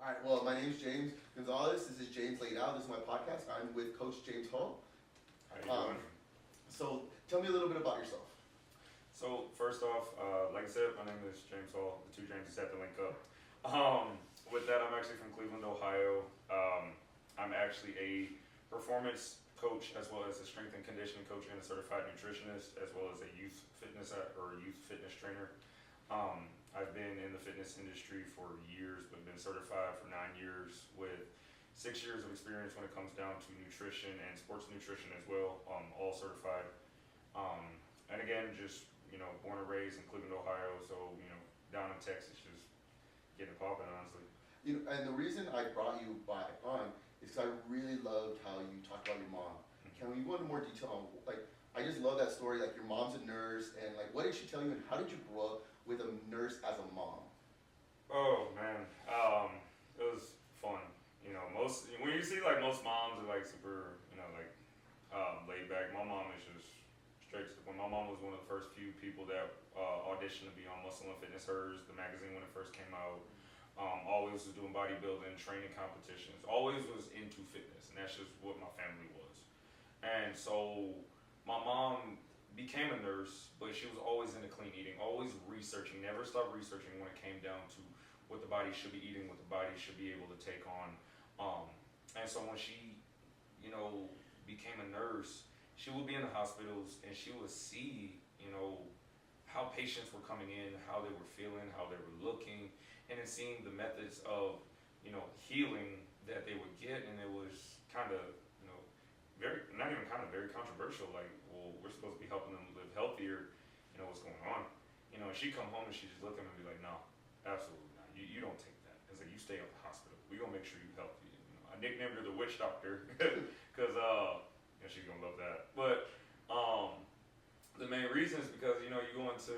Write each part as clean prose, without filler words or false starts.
All right, well, my name's James Gonzalez. This is Jameslaidout. This is my podcast. I'm with Coach James Hall. How you doing? So tell me a little bit about yourself. So first off, like I said, my name is James Hall. The two James just have to link up. With that, I'm actually from Cleveland, Ohio. I'm actually a performance coach as well as a strength and conditioning coach and a certified nutritionist as well as a youth fitness trainer. I've been in the fitness industry for years, but been certified for 9 years with 6 years of experience when it comes down to nutrition and sports nutrition as well, all certified. And again, just, born and raised in Cleveland, Ohio, so, down in Texas, just getting it popping, honestly. And the reason I brought you on is because I really loved how you talked about your mom. Can we go into more detail on, I just love that story, your mom's a nurse, and what did she tell you, and how did you grow up with a nurse as a mom? Oh, man, it was fun. When you see, most moms are, super, laid back. My mom is just straight to the point. My mom was one of the first few people that auditioned to be on Muscle and Fitness Hers, the magazine when it first came out. Always was doing bodybuilding, training competitions, always was into fitness, and that's just what my family was. And so my mom became a nurse, but she was always into clean eating, always researching, never stopped researching when it came down to what the body should be eating, what the body should be able to take on. And so when she, became a nurse, she would be in the hospitals and she would see, how patients were coming in, how they were feeling, how they were looking, and then seeing the methods of, healing that they would get. And it was kind of, very controversial. Well, we're supposed to be helping them live healthier. What's going on? And she'd come home and she'd just look at me and be like, no, absolutely not. You don't take that. It's like, you stay at the hospital. We're going to make sure you're healthy. I nicknamed her the witch doctor because, she's going to love that. But the main reason is because, you go into,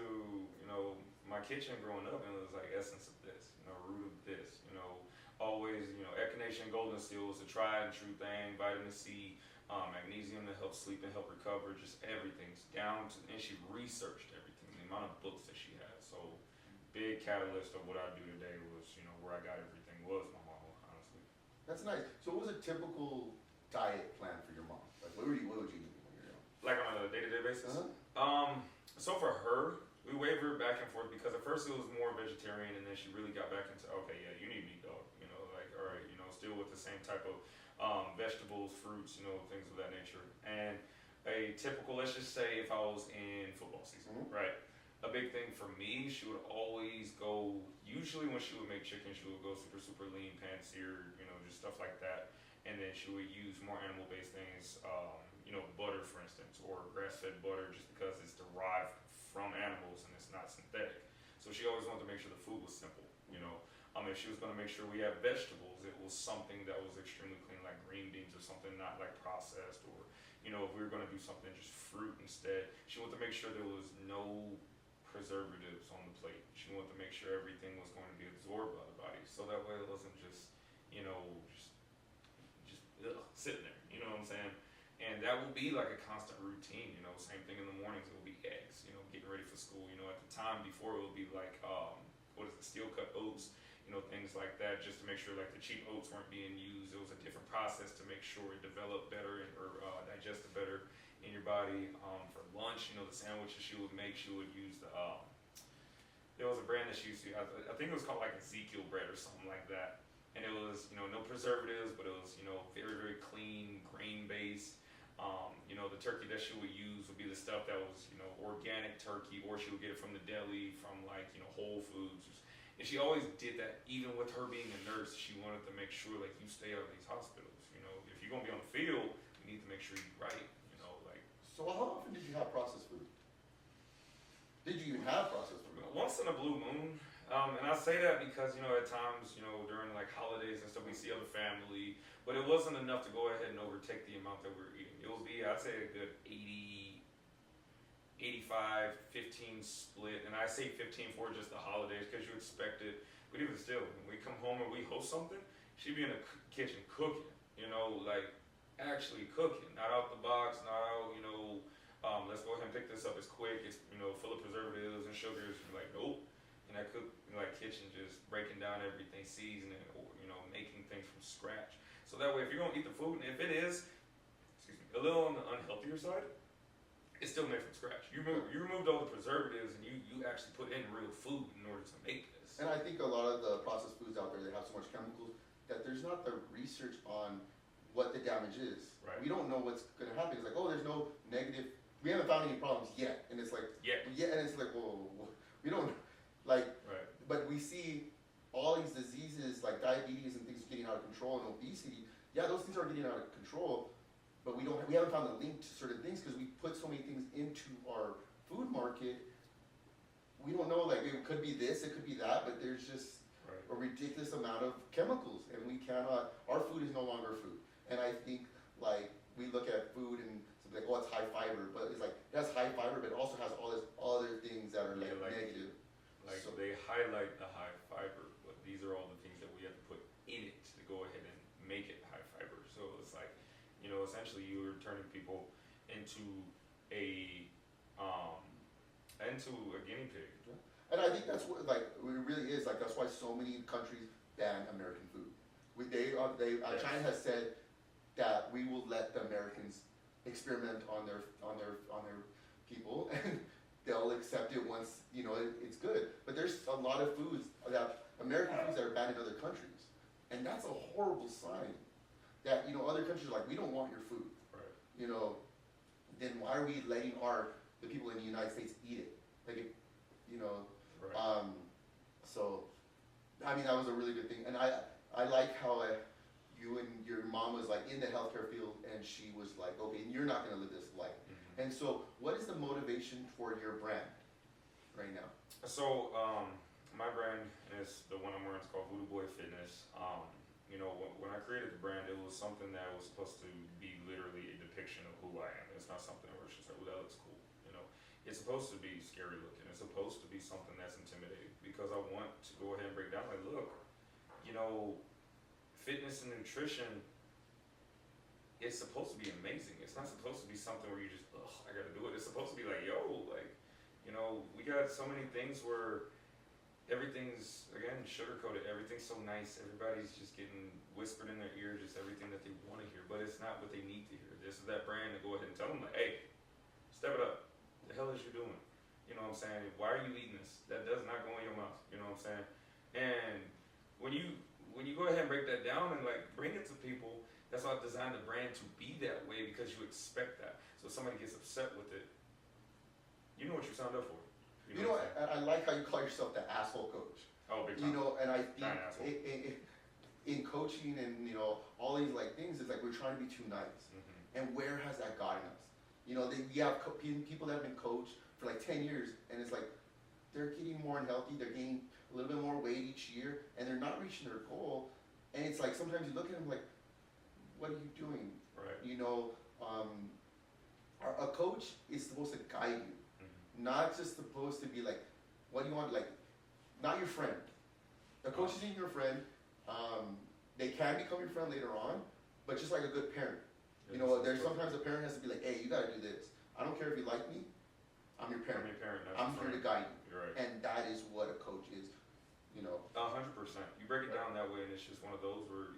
my kitchen growing up, and it was like essence of this, root of this, always, echinacea, golden seal was a tried and true thing, vitamin C, magnesium to help sleep and help recover, just everything's down to, and she researched everything, the amount of books that she had. So big catalyst of what I do today was, where I got everything was my mom, honestly. That's nice. So what was a typical diet plan for your mom? What would you do when you're young? On a day-to-day basis? Uh-huh. So for her, we wavered back and forth because at first it was more vegetarian, and then she really got back into, okay, yeah, you need meat, dog. All right, still with the same type of vegetables, fruits, things of that nature. And a typical, let's just say if I was in football season, Mm-hmm. right? A big thing for me, she would always go, usually when she would make chicken, she would go super, super lean, pan-seared, just stuff like that. And then she would use more animal-based things, butter, for instance, or grass-fed butter, just because it's derived from animals and it's not synthetic. So she always wanted to make sure the food was simple, If she was going to make sure we had vegetables, it was something that was extremely clean, like green beans or something not processed, or, if we were going to do something, just fruit instead. She wanted to make sure there was no preservatives on the plate. She wanted to make sure everything was going to be absorbed by the body, so that way it wasn't just, sitting there, you know what I'm saying? And that will be like a constant routine, same thing in the mornings, it will be eggs, getting ready for school, at the time before it would be steel cut oats, things like that, just to make sure the cheap oats weren't being used. It was a different process to make sure it developed better or digested better in your body. For lunch, the sandwiches she would make, she would use there was a brand that she used to, I think it was called Ezekiel bread or something like that. And it was, no preservatives, but it was, very, very clean, grain-based. The turkey that she would use would be the stuff that was, organic turkey, or she would get it from the deli, from Whole Foods. And she always did that, even with her being a nurse. She wanted to make sure, you stay out of these hospitals. If you're going to be on the field, you need to make sure you're right, So how often did you have processed food? Did you even have processed food? Once in a blue moon. And I say that because, at times, during holidays and stuff, we see other family, but it wasn't enough to go ahead and overtake the amount that we were eating. It would be, I'd say, a good 80, 85, 15 split. And I say 15 for just the holidays because you expect it. But even still, when we come home and we host something, she'd be in the kitchen cooking, actually cooking, not out the box, not out, let's go ahead and pick this up, it's quick, it's, full of preservatives and sugars. Nope. And I cook in kitchen, just breaking down everything, seasoning, or, things from scratch. So that way, if you're gonna eat the food, and if it is, excuse me, a little on the unhealthier side, it's still made from scratch. You removed all the preservatives, and you actually put in real food in order to make this. And I think a lot of the processed foods out there, they have so much chemicals that there's not the research on what the damage is. Right. We don't know what's going to happen. It's like, oh, there's no negative. We haven't found any problems yet, and it's like, and it's like, whoa, we don't like. Right. But we see all these diseases like diabetes and things getting out of control, and obesity. Yeah, those things are getting out of control, but we haven't found the link to certain things because we put so many things into our food market. We don't know, like, it could be this, it could be that, but there's just a ridiculous amount of chemicals, and we cannot. Our food is no longer food, and I think like we look at food and it's like, oh, it's high fiber, but it's like it has high fiber, but it also has all this other things that are like negative. Like so they highlight the high fiber, but these are all the things that we have to put in it to go ahead and make it high fiber. So it's like, essentially you're turning people into a guinea pig. And I think that's what it really is. Like that's why so many countries ban American food. China has said that we will let the Americans experiment on their people, and they'll accept it once it's good. But there's a lot of foods American foods that are banned in other countries, and that's a horrible sign. That other countries are like, we don't want your food. Right. Then why are we letting the people in the United States eat it? Like, Right. So, I mean, that was a really good thing, and I like how you and your mom was like in the healthcare field, and she was like, okay, you're not going to live this life. Mm-hmm. And so, what is the motivation for your brand right now? So, my brand is the one I'm wearing. It's called Voodoo Boy Fitness. When I created the brand, it was something that was supposed to be literally a depiction of who I am. It's not something where it's just like, oh, that looks cool. It's supposed to be scary looking. It's supposed to be something that's intimidating because I want to go ahead and break down like, look, fitness and nutrition is supposed to be amazing. It's not supposed to be something where you just, I gotta do it. It's supposed to be like, we got so many things where everything's, again, sugar-coated. Everything's so nice. Everybody's just getting whispered in their ear, just everything that they want to hear. But it's not what they need to hear. This is that brand to go ahead and tell them, like, hey, step it up. The hell is you doing? You know what I'm saying? Why are you eating this? That does not go in your mouth. You know what I'm saying? And when you go ahead and break that down and like bring it to people, that's why I designed the brand to be that way because you expect that. So if somebody gets upset with it, you know what you signed up for. I like how you call yourself the asshole coach. Oh, big time. And I think in coaching and all these like things, it's like we're trying to be too nice. Mm-hmm. And where has that gotten us? We have people that have been coached for like 10 years, and it's like they're getting more unhealthy, they're gaining a little bit more weight each year, and they're not reaching their goal. And it's like sometimes you look at them like, what are you doing? Right. A coach is supposed to guide you, Mm-hmm. not just supposed to be like, what do you want? Like, not your friend. A coach isn't your friend. They can become your friend later on, but just like a good parent. There's sometimes a parent has to be like, hey, you gotta do this. I don't care if you like me, I'm your parent. I'm here to guide you. You're right. And that is what a coach is, 100%. You break it down that way, and it's just one of those where,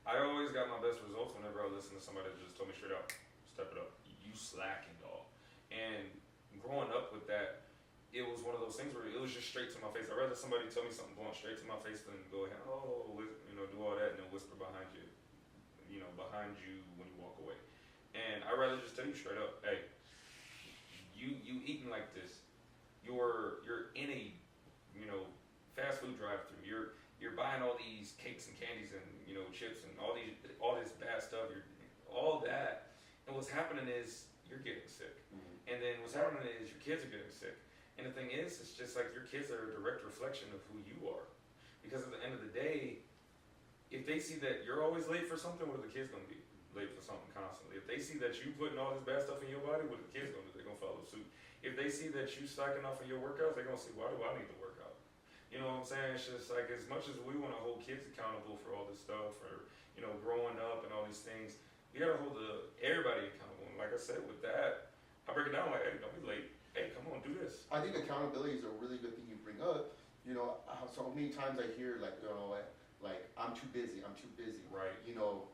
I always got my best results whenever I listened to somebody that just told me straight up, step it up. You slacking, dog. And growing up with that, it was one of those things where it was just straight to my face. I'd rather somebody tell me something blunt straight to my face than go ahead, do all that and then whisper behind you, behind you when you walk away. And I'd rather just tell you straight up, hey, you eating like this, you're in a fast food drive-through. You're buying all these cakes and candies and chips and all this bad stuff. All that, and what's happening is you're getting sick. Mm-hmm. And then what's happening is your kids are getting sick. And the thing is, it's just like your kids are a direct reflection of who you are. Because at the end of the day, if they see that you're always late for something, what are the kids going to be? Late for something constantly. If they see that you putting all this bad stuff in your body, what are the kids going to do? They're going to follow suit. If they see that you slacking off in your workouts, they're going to say, why do I need to work out? You know what I'm saying? It's just like, as much as we want to hold kids accountable for all this stuff, or, growing up and all these things, we got to hold everybody accountable. And like I said, with that, I break it down like, hey, don't be late. Hey, come on, do this. I think accountability is a really good thing you bring up. So many times I hear like, I'm too busy. I'm too busy. Right. You know,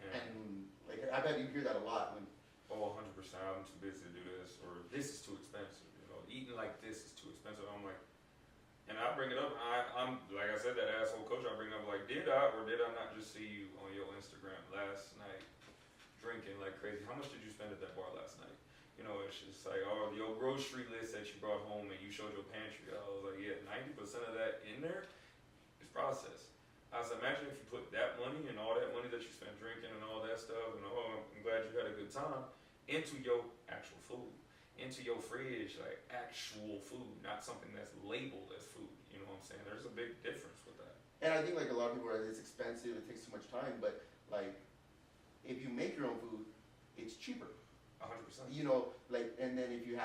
and like I bet you hear that a lot when. Oh, 100%. I'm too busy to do this, or this is too expensive. You know, eating like this is too expensive. I'm like, and I bring it up. I'm like I said, that asshole coach. I bring up like, did I or did I not just see you on your Instagram last night drinking like crazy? How much did you spend at that bar last night? You know, it's just like, oh, your grocery list that you brought home and you showed your pantry. I was like, yeah, 90% of that in there is processed. I was imagine if you put that money and all that money that you spent drinking and all that stuff, and oh, I'm glad you had a good time, into your actual food, into your fridge, like actual food, not something that's labeled as food. You know what I'm saying? There's a big difference with that. And I think like a lot of people are, it's expensive, it takes too much time, but like if you make your own food, it's cheaper. 100%. You know, like, and then if you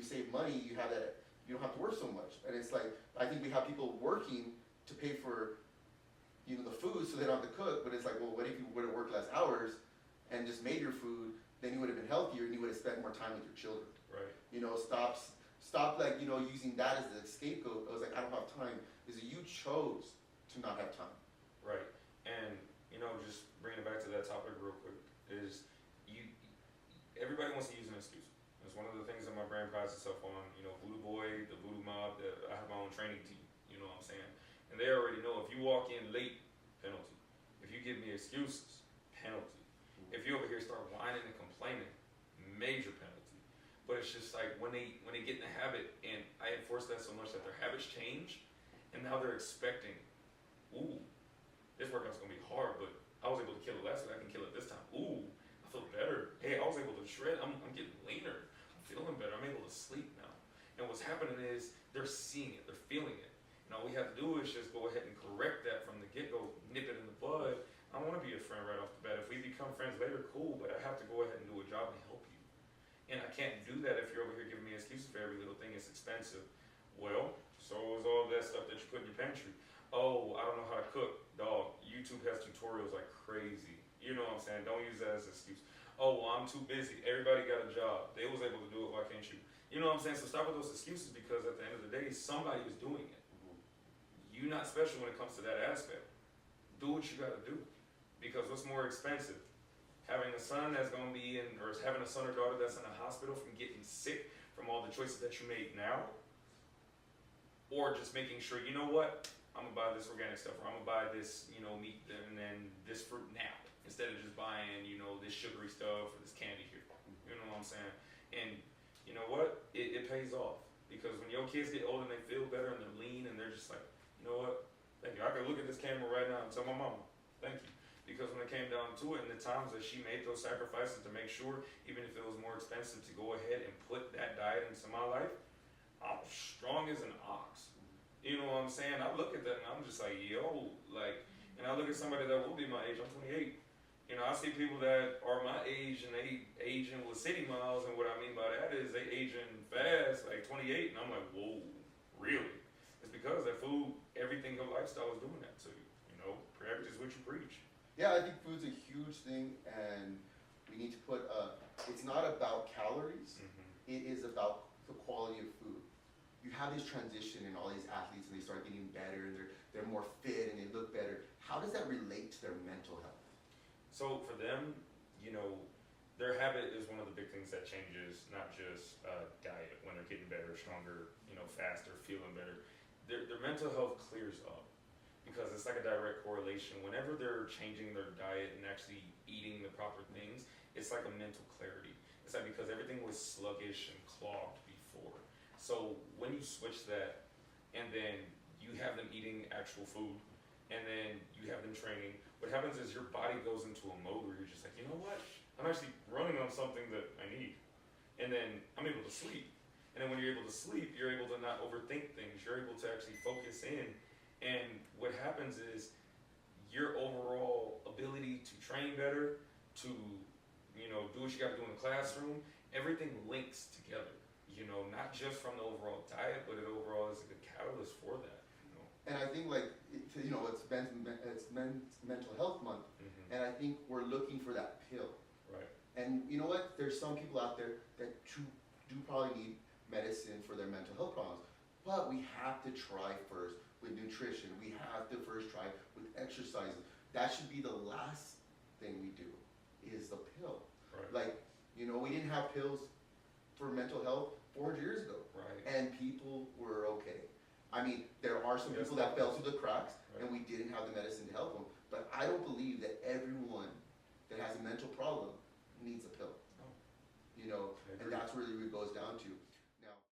save money, you have that, you don't have to work so much. And it's like, I think we have people working to pay for, you know, the food so they don't have to cook, but it's like, well, what if you would have worked less hours and just made your food, then you would have been healthier and you would have spent more time with your children. Right. You know, stop like, you know, using that as the scapegoat. I was like, I don't have time. Because you chose to not have time. Right. And, you know, just bringing it back to that topic real quick, is everybody wants to use an excuse. It's one of the things that my brand prides itself on, you know, Voodoo Boy, the Voodoo Mob, I have my own training team, you know what I'm saying? And they already know if you walk in late, penalty. If you give me excuses, penalty. If you over here start whining and complaining, major penalty. But it's just like when they get in the habit, and I enforce that so much that their habits change, and now they're expecting, ooh, this workout's gonna be hard, but I was able to kill it last week, I can kill it this time. Ooh, I feel better. Hey, I was able to shred, I'm getting leaner, I'm feeling better, I'm able to sleep now. And what's happening is they're seeing it, they're feeling it. And all we have to do is just go ahead and correct that from the get-go, nip it in the bud. I don't want to be a friend right off the bat. If we become friends later, cool, but I have to go ahead and do a job and help you. And I can't do that if you're over here giving me excuses for every little thing. It's expensive. Well, so is all that stuff that you put in your pantry. Oh, I don't know how to cook. Dog, YouTube has tutorials like crazy. You know what I'm saying? Don't use that as an excuse. Oh, well, I'm too busy. Everybody got a job. They was able to do it. Why can't you? You know what I'm saying? So stop with those excuses, because at the end of the day, somebody is doing it. You're not special when it comes to that aspect. Do what you got to do. Because what's more expensive? Having a son that's going to be in, or having a son or daughter that's in a hospital from getting sick from all the choices that you made now? Or just making sure, you know what? I'm going to buy this organic stuff, or I'm going to buy this, you know, meat and then this fruit now, instead of just buying, you know, this sugary stuff or this candy here. You know what I'm saying? And you know what? It pays off. Because when your kids get older and they feel better and they're lean and they're just like, you know what? Thank you. I can look at this camera right now and tell my mama, thank you. Because when it came down to it, and the times that she made those sacrifices to make sure, even if it was more expensive, to go ahead and put that diet into my life, I'm strong as an ox. You know what I'm saying? I look at that and I'm just like, yo, like, and I look at somebody that will be my age, I'm 28. You know, I see people that are my age and they aging with city miles, and what I mean by that is they aging fast, like 28, and I'm like, whoa, really? It's because that food, everything, your lifestyle is doing that to you. You know, practice what you preach. Yeah, I think food's a huge thing, and we need to put, it's not about calories, it is about the quality of food. You have this transition in all these athletes, and they start getting better, and they're more fit, and they look better. How does that relate to their mental health? So for them, you know, their habit is one of the big things that changes, not just diet, when they're getting better, stronger, you know, faster, feeling better. Their mental health clears up. Because it's like a direct correlation. Whenever they're changing their diet and actually eating the proper things, it's like a mental clarity. It's like because everything was sluggish and clogged before. So when you switch that, and then you have them eating actual food, and then you have them training, what happens is your body goes into a mode where you're just like, you know what? I'm actually running on something that I need. And then I'm able to sleep. And then when you're able to sleep, you're able to not overthink things. You're able to actually focus in. And what happens is your overall ability to train better, to, you know, do what you got to do in the classroom, everything links together. You know, not just from the overall diet, but it overall is a good catalyst for that. You know? And I think, like, you know, it's Mental Health Month, and I think we're looking for that pill. Right. And you know what? There's some people out there that do probably need medicine for their mental health problems, but we have to try first with nutrition. We have to first try with exercises. that should be the last thing we do, is the pill. Right. Like, you know, we didn't have pills for mental health 400 years ago. Right. And people were okay. I mean, there are some people that fell through the cracks, and we didn't have the medicine to help them. But I don't believe that everyone that has a mental problem needs a pill. Oh. You know, and that's really what it goes down to.